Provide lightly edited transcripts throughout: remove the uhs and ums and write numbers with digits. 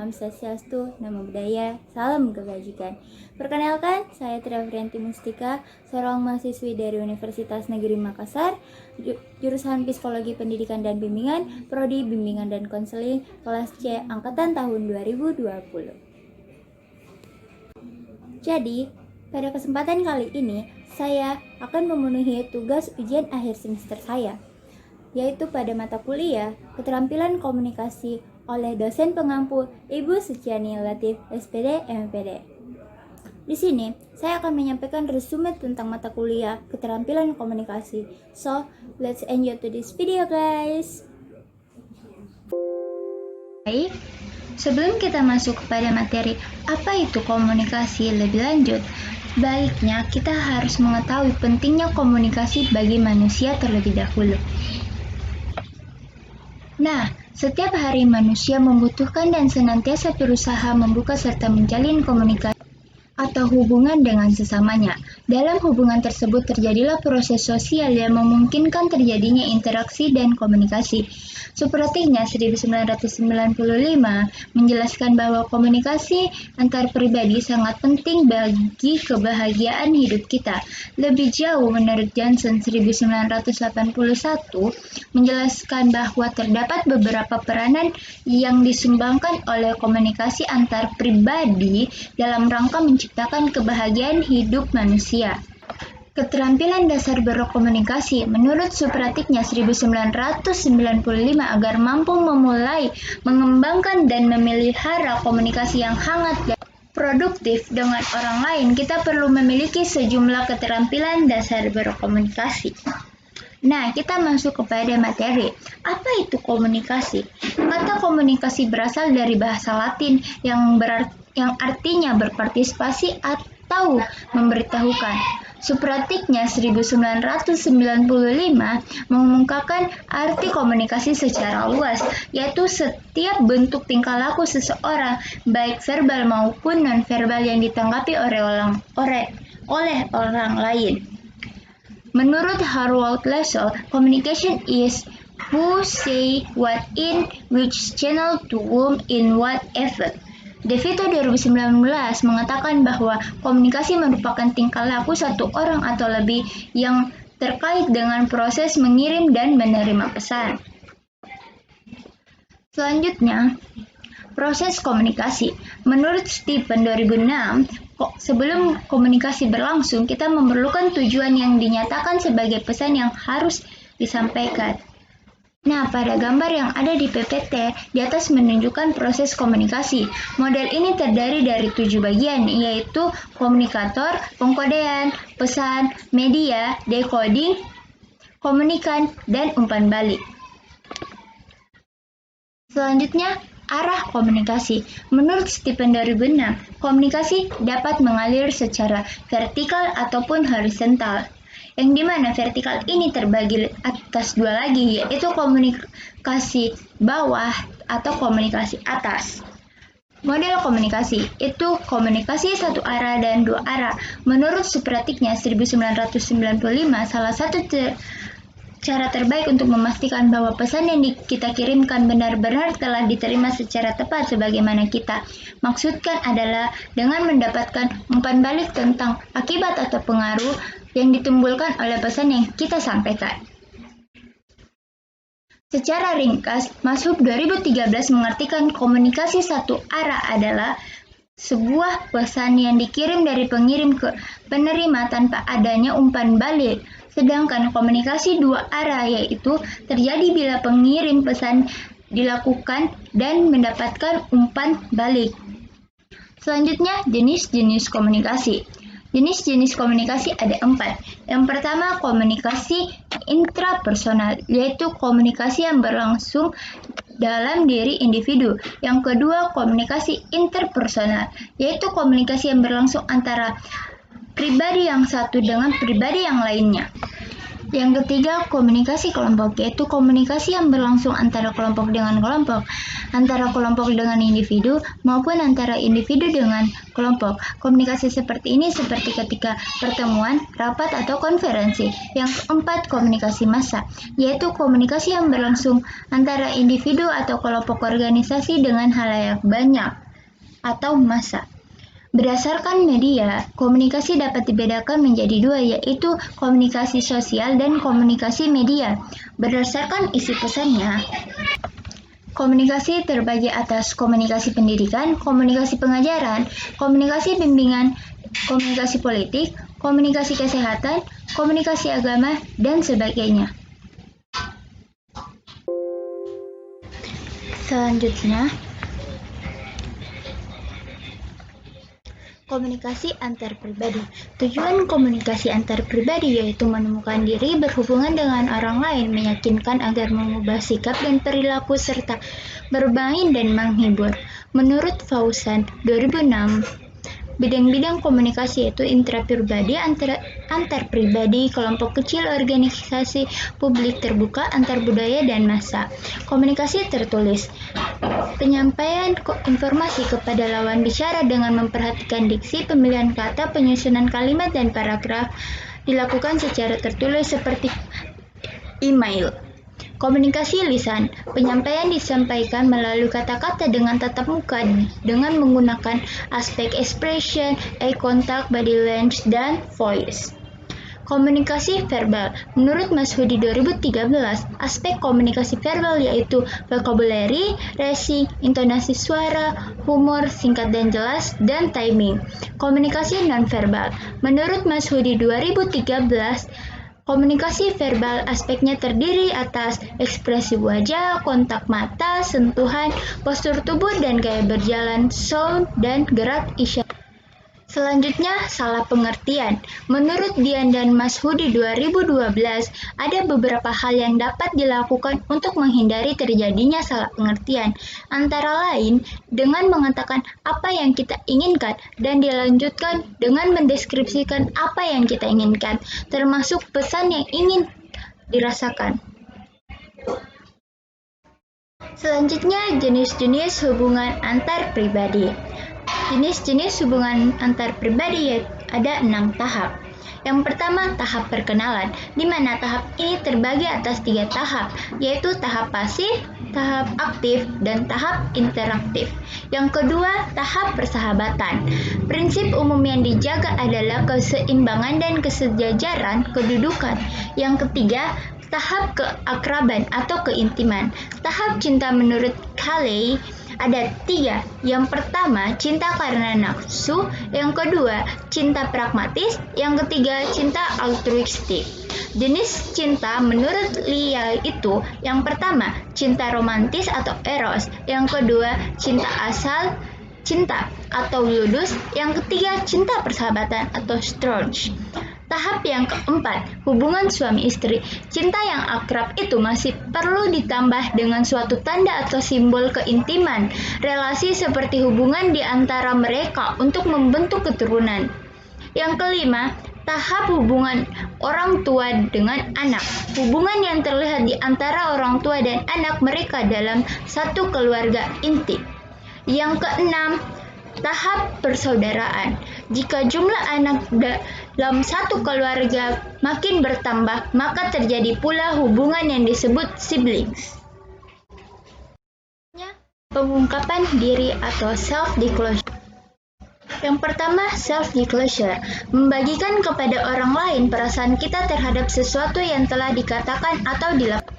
Om Swastiastu, Namo Buddhaya, Salam Kebajikan. Perkenalkan, saya Triafrianti Mustika, seorang mahasiswi dari Universitas Negeri Makassar, jurusan Psikologi Pendidikan dan Bimbingan, Prodi Bimbingan dan Konseling, kelas C, angkatan tahun 2020. Jadi, pada kesempatan kali ini, saya akan memenuhi tugas ujian akhir semester saya, yaitu pada mata kuliah Keterampilan Komunikasi oleh dosen pengampu Ibu Suciani Latif, SPD, MPD. Di sini, saya akan menyampaikan resume tentang mata kuliah Keterampilan Komunikasi. So, let's enjoy to this video, guys. Baik, sebelum kita masuk kepada materi apa itu komunikasi lebih lanjut, baiknya kita harus mengetahui pentingnya komunikasi bagi manusia terlebih dahulu. Nah, setiap hari manusia membutuhkan dan senantiasa berusaha membuka serta menjalin komunikasi atau hubungan dengan sesamanya. Dalam hubungan tersebut terjadilah proses sosial yang memungkinkan terjadinya interaksi dan komunikasi. Supratinya 1995 menjelaskan bahwa komunikasi antar pribadi sangat penting bagi kebahagiaan hidup kita. Lebih jauh, menurut Johnson 1981 menjelaskan bahwa terdapat beberapa peranan yang disumbangkan oleh komunikasi antar pribadi dalam rangka menciptakan kebahagiaan hidup manusia. Keterampilan dasar berkomunikasi menurut Supratiknya 1995 agar mampu memulai, mengembangkan dan memelihara komunikasi yang hangat dan produktif dengan orang lain, kita perlu memiliki sejumlah keterampilan dasar berkomunikasi. Nah, kita masuk kepada materi. Apa itu komunikasi? Kata komunikasi berasal dari bahasa Latin yang artinya berpartisipasi atau memberitahukan. Supratiknya 1995 mengungkapkan arti komunikasi secara luas, yaitu setiap bentuk tingkah laku seseorang, baik verbal maupun non-verbal yang ditanggapi oleh orang lain. Menurut Harold Laswell, communication is who say what in which channel to whom in what effort. DeVito 2019 mengatakan bahwa komunikasi merupakan tingkah laku satu orang atau lebih yang terkait dengan proses mengirim dan menerima pesan. Selanjutnya, proses komunikasi. Menurut Stephen 2006, sebelum komunikasi berlangsung, kita memerlukan tujuan yang dinyatakan sebagai pesan yang harus disampaikan. Nah, pada gambar yang ada di PPT, di atas menunjukkan proses komunikasi. Model ini terdiri dari 7 bagian, yaitu komunikator, pengkodean, pesan, media, decoding, komunikan, dan umpan balik. Selanjutnya, arah komunikasi. Menurut Stephen 2006, komunikasi dapat mengalir secara vertikal ataupun horizontal, yang dimana vertikal ini terbagi atas dua lagi, yaitu komunikasi bawah atau komunikasi atas. Model komunikasi itu komunikasi satu arah dan dua arah. Menurut Supratiknya 1995, salah satu cara terbaik untuk memastikan bahwa pesan yang kita kirimkan benar-benar telah diterima secara tepat sebagaimana kita maksudkan adalah dengan mendapatkan umpan balik tentang akibat atau pengaruh yang ditimbulkan oleh pesan yang kita sampaikan. Secara ringkas, Mazhab 2013 mengartikan komunikasi satu arah adalah sebuah pesan yang dikirim dari pengirim ke penerima tanpa adanya umpan balik. Sedangkan komunikasi dua arah yaitu terjadi bila pengirim pesan dilakukan dan mendapatkan umpan balik. Selanjutnya, jenis-jenis komunikasi. Jenis-jenis komunikasi ada 4. Yang pertama, komunikasi intrapersonal, yaitu komunikasi yang berlangsung dalam diri individu. Yang kedua, komunikasi interpersonal, yaitu komunikasi yang berlangsung antara pribadi yang satu dengan pribadi yang lainnya. Yang ketiga, komunikasi kelompok, yaitu komunikasi yang berlangsung antara kelompok dengan kelompok, antara kelompok dengan individu, maupun antara individu dengan kelompok. Komunikasi seperti ini seperti ketika pertemuan, rapat, atau konferensi. Yang keempat, komunikasi massa, yaitu komunikasi yang berlangsung antara individu atau kelompok organisasi dengan halayak banyak atau massa. Berdasarkan media, komunikasi dapat dibedakan menjadi dua, yaitu komunikasi sosial dan komunikasi media. Berdasarkan isi pesannya, komunikasi terbagi atas komunikasi pendidikan, komunikasi pengajaran, komunikasi bimbingan, komunikasi politik, komunikasi kesehatan, komunikasi agama, dan sebagainya. Selanjutnya, komunikasi antar pribadi. Tujuan komunikasi antar pribadi yaitu menemukan diri, berhubungan dengan orang lain, meyakinkan agar mengubah sikap dan perilaku, serta bermain dan menghibur. Menurut Fauzan 2006, bidang-bidang komunikasi yaitu intrapribadi, antar pribadi, kelompok kecil, organisasi publik terbuka, antar budaya, dan massa. Komunikasi tertulis, penyampaian informasi kepada lawan bicara dengan memperhatikan diksi, pemilihan kata, penyusunan kalimat, dan paragraf dilakukan secara tertulis seperti email. Komunikasi lisan, penyampaian disampaikan melalui kata-kata dengan tatap muka dengan menggunakan aspek expression, eye contact, body language, dan voice. Komunikasi verbal, menurut Mas Hudi 2013, aspek komunikasi verbal yaitu vocabulary, racing, intonasi suara, humor, singkat dan jelas, dan timing. Komunikasi nonverbal, menurut Mas Hudi 2013, komunikasi verbal aspeknya terdiri atas ekspresi wajah, kontak mata, sentuhan, postur tubuh, dan gaya berjalan, sound, dan gerak isyarat. Selanjutnya, salah pengertian. Menurut Dian dan Mas Hudi 2012, ada beberapa hal yang dapat dilakukan untuk menghindari terjadinya salah pengertian. Antara lain, dengan mengatakan apa yang kita inginkan dan dilanjutkan dengan mendeskripsikan apa yang kita inginkan, termasuk pesan yang ingin dirasakan. Selanjutnya, jenis-jenis hubungan antar pribadi. Jenis-jenis hubungan antar pribadi ada 6 tahap. Yang pertama, tahap perkenalan, di mana tahap ini terbagi atas 3 tahap, yaitu tahap pasif, tahap aktif, dan tahap interaktif. Yang kedua, tahap persahabatan. Prinsip umum yang dijaga adalah keseimbangan dan kesejajaran kedudukan. Yang ketiga, tahap keakraban atau keintiman. Tahap cinta menurut Caley ada 3. Yang pertama, cinta karena nafsu. Yang kedua, cinta pragmatis. Yang ketiga, cinta altruistik. Jenis cinta menurut Lia itu, yang pertama, cinta romantis atau eros. Yang kedua, cinta asal cinta atau ludus. Yang ketiga, cinta persahabatan atau storge. Tahap yang keempat, hubungan suami istri. Cinta yang akrab itu masih perlu ditambah dengan suatu tanda atau simbol keintiman, relasi seperti hubungan di antara mereka untuk membentuk keturunan. Yang kelima, tahap hubungan orang tua dengan anak. Hubungan yang terlihat di antara orang tua dan anak mereka dalam satu keluarga inti. Yang keenam, tahap persaudaraan. Jika jumlah anak dalam satu keluarga makin bertambah, maka terjadi pula hubungan yang disebut siblings. Pengungkapan diri atau self-disclosure. Yang pertama, self-disclosure, membagikan kepada orang lain perasaan kita terhadap sesuatu yang telah dikatakan atau dilakukan.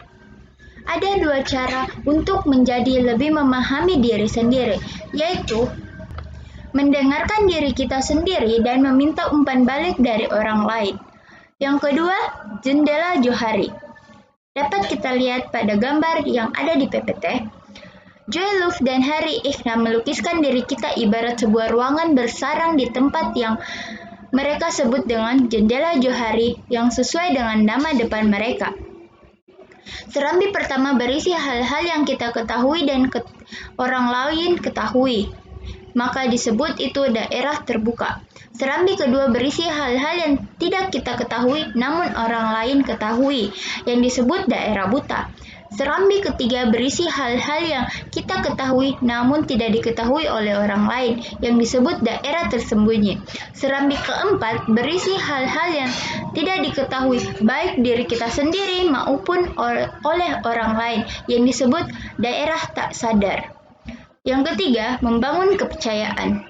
Ada 2 cara untuk menjadi lebih memahami diri sendiri, yaitu mendengarkan diri kita sendiri dan meminta umpan balik dari orang lain. Yang kedua, jendela Johari. Dapat kita lihat pada gambar yang ada di PPT. Joy Luv dan Hari Ikhna melukiskan diri kita ibarat sebuah ruangan bersarang di tempat yang mereka sebut dengan jendela Johari yang sesuai dengan nama depan mereka. Serambi pertama berisi hal-hal yang kita ketahui dan orang lain ketahui. maka disebut itu daerah terbuka. Serambi kedua berisi hal-hal yang tidak kita ketahui namun orang lain ketahui, yang disebut daerah buta. Serambi ketiga berisi hal-hal yang kita ketahui namun tidak diketahui oleh orang lain, yang disebut daerah tersembunyi. Serambi keempat berisi hal-hal yang tidak diketahui baik diri kita sendiri maupun oleh orang lain, yang disebut daerah tak sadar. Yang ketiga, membangun kepercayaan.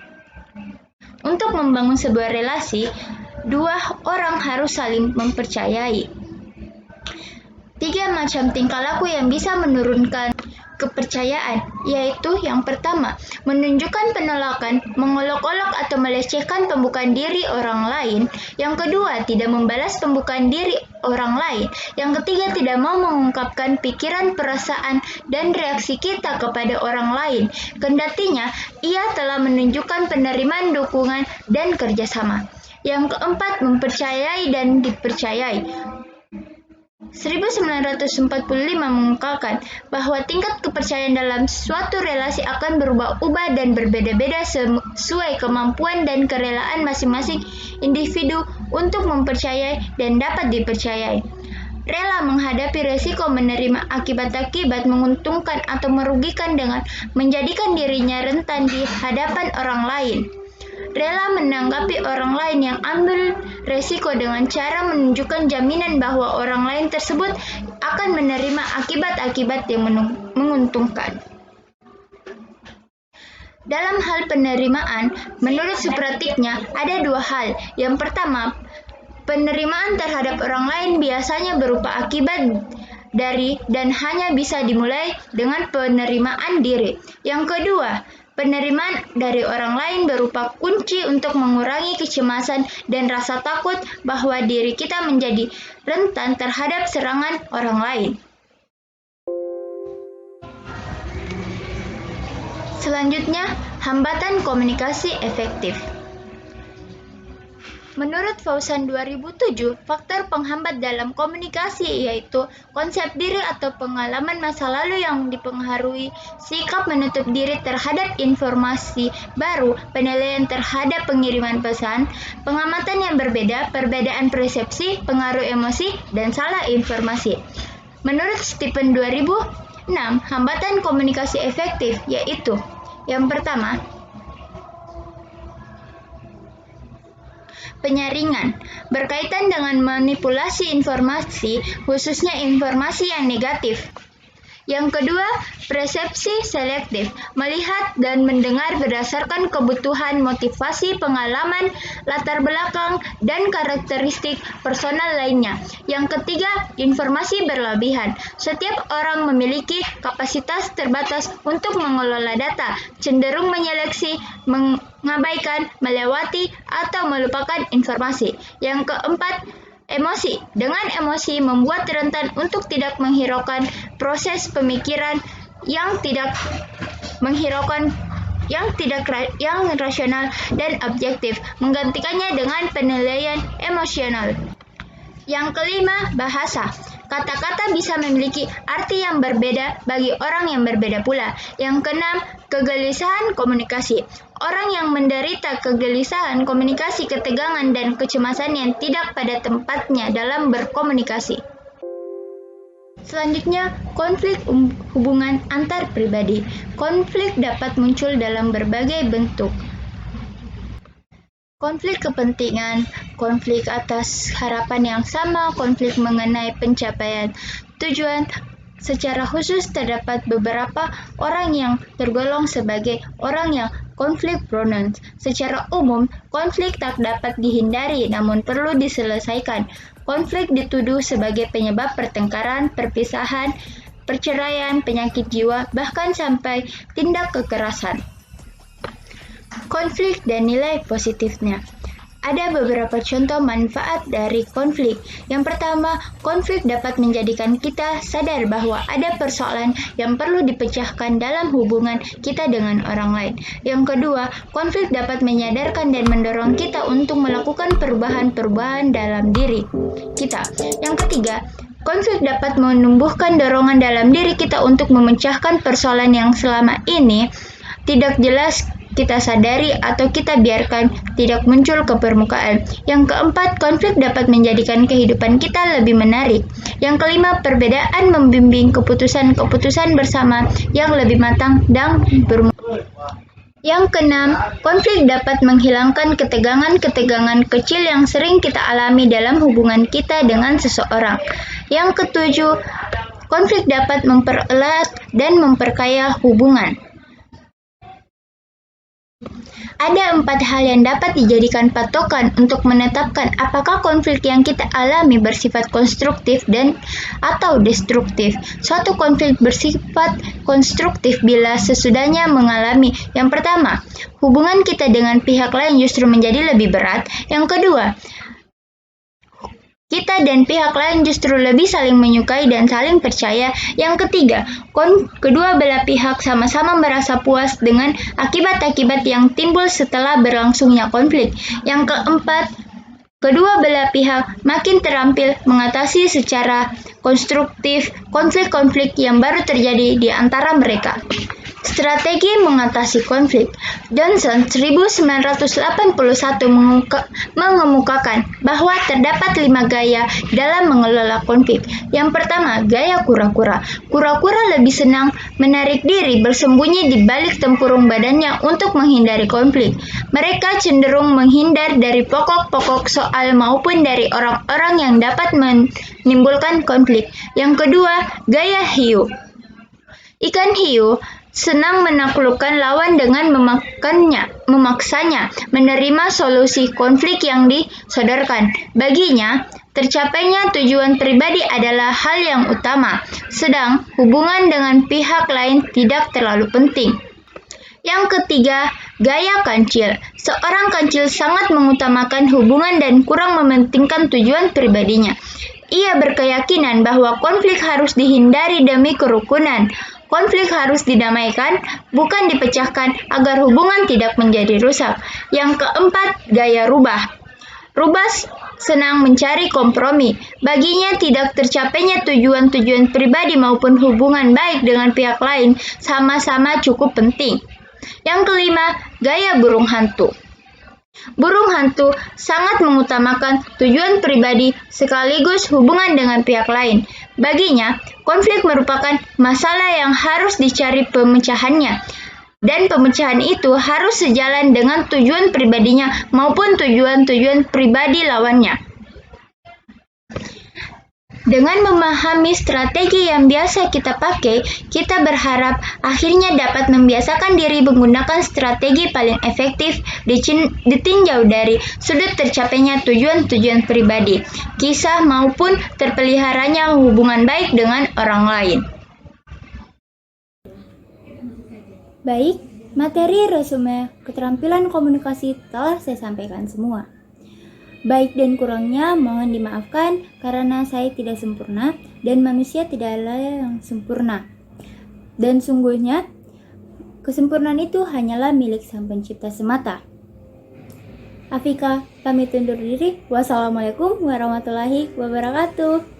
Untuk membangun sebuah relasi, dua orang harus saling mempercayai. 3 macam tingkah laku yang bisa menurunkan kepercayaan, yaitu yang pertama, menunjukkan penolakan, mengolok-olok atau melecehkan pembukaan diri orang lain. Yang kedua, tidak membalas pembukaan diri orang lain. Yang ketiga, tidak mau mengungkapkan pikiran, perasaan, dan reaksi kita kepada orang lain. Kendatinya, ia telah menunjukkan penerimaan, dukungan, dan kerjasama. Yang keempat, mempercayai dan dipercayai. 1945 mengungkapkan bahwa tingkat kepercayaan dalam suatu relasi akan berubah-ubah dan berbeda-beda sesuai kemampuan dan kerelaan masing-masing individu untuk mempercayai dan dapat dipercayai. Rela menghadapi resiko menerima akibat-akibat menguntungkan atau merugikan dengan menjadikan dirinya rentan di hadapan orang lain. Rela menanggapi orang lain yang ambil resiko dengan cara menunjukkan jaminan bahwa orang lain tersebut akan menerima akibat-akibat yang menguntungkan. Dalam hal penerimaan, menurut Supratiknya ada 2 hal. Yang pertama, penerimaan terhadap orang lain biasanya berupa akibat dari dan hanya bisa dimulai dengan penerimaan diri. Yang kedua, penerimaan dari orang lain berupa kunci untuk mengurangi kecemasan dan rasa takut bahwa diri kita menjadi rentan terhadap serangan orang lain. Selanjutnya, hambatan komunikasi efektif. Menurut Fauzan 2007, faktor penghambat dalam komunikasi yaitu konsep diri atau pengalaman masa lalu yang dipengaruhi, sikap menutup diri terhadap informasi baru, penilaian terhadap pengiriman pesan, pengamatan yang berbeda, perbedaan persepsi, pengaruh emosi, dan salah informasi. Menurut Stephen 2006, hambatan komunikasi efektif yaitu yang pertama, penyaringan, berkaitan dengan manipulasi informasi, khususnya informasi yang negatif. Yang kedua, persepsi selektif, melihat dan mendengar berdasarkan kebutuhan, motivasi, pengalaman, latar belakang, dan karakteristik personal lainnya. Yang ketiga, informasi berlebihan. Setiap orang memiliki kapasitas terbatas untuk mengelola data, cenderung menyeleksi, mengabaikan, melewati, atau melupakan informasi. Yang keempat, emosi. Dengan emosi membuat rentan untuk tidak menghiraukan proses pemikiran yang rasional dan objektif, menggantikannya dengan penilaian emosional. Yang kelima, bahasa. Kata-kata bisa memiliki arti yang berbeda bagi orang yang berbeda pula. Yang keenam, kegelisahan komunikasi. Orang yang menderita kegelisahan komunikasi, ketegangan, dan kecemasan yang tidak pada tempatnya dalam berkomunikasi. Selanjutnya, konflik hubungan antar pribadi. Konflik dapat muncul dalam berbagai bentuk. Konflik kepentingan, konflik atas harapan yang sama, konflik mengenai pencapaian tujuan. Secara khusus, terdapat beberapa orang yang tergolong sebagai orang yang konflik prone. Secara umum, konflik tak dapat dihindari namun perlu diselesaikan. Konflik dituduh sebagai penyebab pertengkaran, perpisahan, perceraian, penyakit jiwa, bahkan sampai tindak kekerasan. Konflik dan nilai positifnya. Ada beberapa contoh manfaat dari konflik. Yang pertama, konflik dapat menjadikan kita sadar bahwa ada persoalan yang perlu dipecahkan dalam hubungan kita dengan orang lain. Yang kedua, konflik dapat menyadarkan dan mendorong kita untuk melakukan perubahan-perubahan dalam diri kita. Yang ketiga, konflik dapat menumbuhkan dorongan dalam diri kita untuk memecahkan persoalan yang selama ini tidak jelas kita sadari atau kita biarkan tidak muncul ke permukaan. Yang keempat, konflik dapat menjadikan kehidupan kita lebih menarik. Yang kelima, perbedaan membimbing keputusan-keputusan bersama yang lebih matang dan bermutu. Yang keenam, konflik dapat menghilangkan ketegangan-ketegangan kecil yang sering kita alami dalam hubungan kita dengan seseorang. Yang ketujuh, konflik dapat mempererat dan memperkaya hubungan. Ada 4 hal yang dapat dijadikan patokan untuk menetapkan apakah konflik yang kita alami bersifat konstruktif dan atau destruktif. Suatu konflik bersifat konstruktif bila sesudahnya mengalami. Yang pertama, hubungan kita dengan pihak lain justru menjadi lebih berat. Yang kedua, kita dan pihak lain justru lebih saling menyukai dan saling percaya. Yang ketiga, kedua belah pihak sama-sama merasa puas dengan akibat-akibat yang timbul setelah berlangsungnya konflik. Yang keempat, kedua belah pihak makin terampil mengatasi secara konstruktif konflik-konflik yang baru terjadi di antara mereka. Strategi mengatasi konflik. Johnson 1981 mengemukakan bahwa terdapat 5 gaya dalam mengelola konflik. Yang pertama, gaya kura-kura. Kura-kura lebih senang menarik diri bersembunyi di balik tempurung badannya untuk menghindari konflik. Mereka cenderung menghindar dari pokok-pokok soal maupun dari orang-orang yang dapat menimbulkan konflik. Yang kedua, gaya hiu. Ikan hiu senang menaklukkan lawan dengan memaksanya menerima solusi konflik yang disodorkan. Baginya, tercapainya tujuan pribadi adalah hal yang utama, sedang hubungan dengan pihak lain tidak terlalu penting. Yang ketiga, gaya kancil. Seorang kancil sangat mengutamakan hubungan dan kurang mementingkan tujuan pribadinya. Ia berkeyakinan bahwa konflik harus dihindari demi kerukunan. Konflik harus didamaikan, bukan dipecahkan agar hubungan tidak menjadi rusak. Yang keempat, gaya rubah. Rubah senang mencari kompromi. Baginya tidak tercapainya tujuan-tujuan pribadi maupun hubungan baik dengan pihak lain sama-sama cukup penting. Yang kelima, gaya burung hantu. Burung hantu sangat mengutamakan tujuan pribadi sekaligus hubungan dengan pihak lain. Baginya, konflik merupakan masalah yang harus dicari pemecahannya. Dan pemecahan itu harus sejalan dengan tujuan pribadinya maupun tujuan-tujuan pribadi lawannya. Dengan memahami strategi yang biasa kita pakai, kita berharap akhirnya dapat membiasakan diri menggunakan strategi paling efektif ditinjau dari sudut tercapainya tujuan-tujuan pribadi, kisah maupun terpeliharanya hubungan baik dengan orang lain. Baik, materi resume keterampilan komunikasi telah saya sampaikan semua. Baik dan kurangnya mohon dimaafkan karena saya tidak sempurna dan manusia tidaklah yang sempurna. Dan sungguhnya, kesempurnaan itu hanyalah milik Sang Pencipta semata. Afika, pamit undur diri. Wassalamualaikum warahmatullahi wabarakatuh.